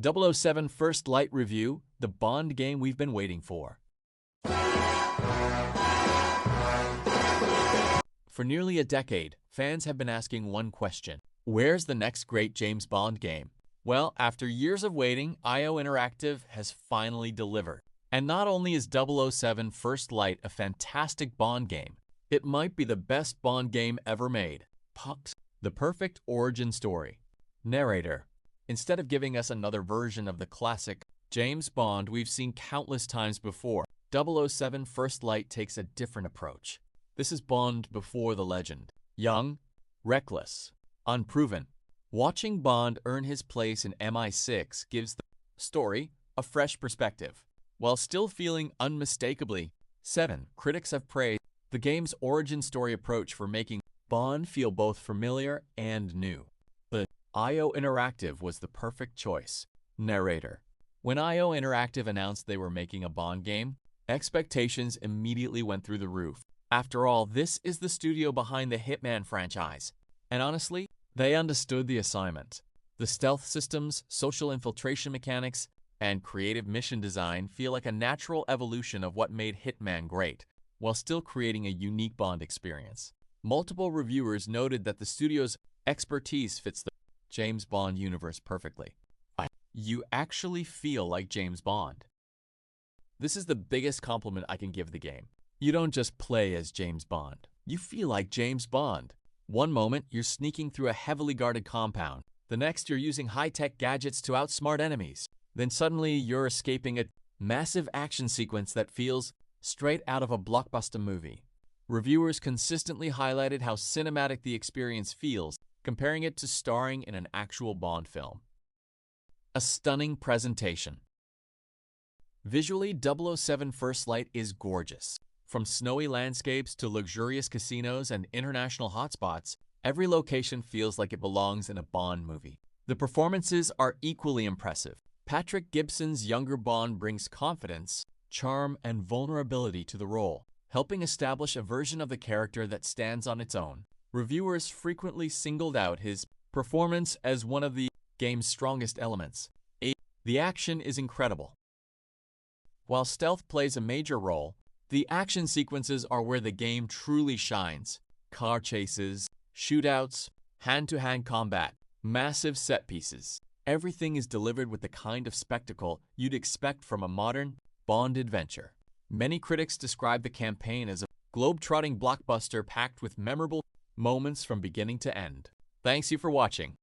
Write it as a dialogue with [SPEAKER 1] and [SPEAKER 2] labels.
[SPEAKER 1] 007 First Light Review, the Bond game we've been waiting for. For nearly a decade, fans have been asking one question: where's the next great James Bond game? Well, after years of waiting, IO Interactive has finally delivered. And not only is 007 First Light a fantastic Bond game, it might be the best Bond game ever made. The perfect origin story. Narrator. Instead of giving us another version of the classic James Bond we've seen countless times before, 007 First Light takes a different approach. This is Bond before the legend. Young, reckless, unproven. Watching Bond earn his place in MI6 gives the story a fresh perspective, while still feeling unmistakably 7. Critics have praised the game's origin story approach for making Bond feel both familiar and new. IO Interactive was the perfect choice. Narrator. When IO Interactive announced they were making a Bond game, expectations immediately went through the roof. After all, this is the studio behind the Hitman franchise. And honestly, they understood the assignment. The stealth systems, social infiltration mechanics, and creative mission design feel like a natural evolution of what made Hitman great, while still creating a unique Bond experience. Multiple reviewers noted that the studio's expertise fits the James Bond universe perfectly. You actually feel like James Bond. This is the biggest compliment I can give the game. You don't just play as James Bond. You feel like James Bond. One moment, you're sneaking through a heavily guarded compound. The next, you're using high-tech gadgets to outsmart enemies. Then suddenly, you're escaping a massive action sequence that feels straight out of a blockbuster movie. Reviewers consistently highlighted how cinematic the experience feels, comparing it to starring in an actual Bond film. A stunning presentation. Visually, 007 First Light is gorgeous. From snowy landscapes to luxurious casinos and international hotspots, every location feels like it belongs in a Bond movie. The performances are equally impressive. Patrick Gibson's younger Bond brings confidence, charm, and vulnerability to the role, helping establish a version of the character that stands on its own. Reviewers frequently singled out his performance as one of the game's strongest elements. The action is incredible. While stealth plays a major role, the action sequences are where the game truly shines. Car chases, shootouts, hand-to-hand combat, massive set pieces. Everything is delivered with the kind of spectacle you'd expect from a modern Bond adventure. Many critics describe the campaign as a globe-trotting blockbuster packed with memorable moments from beginning to end. Thanks you for watching.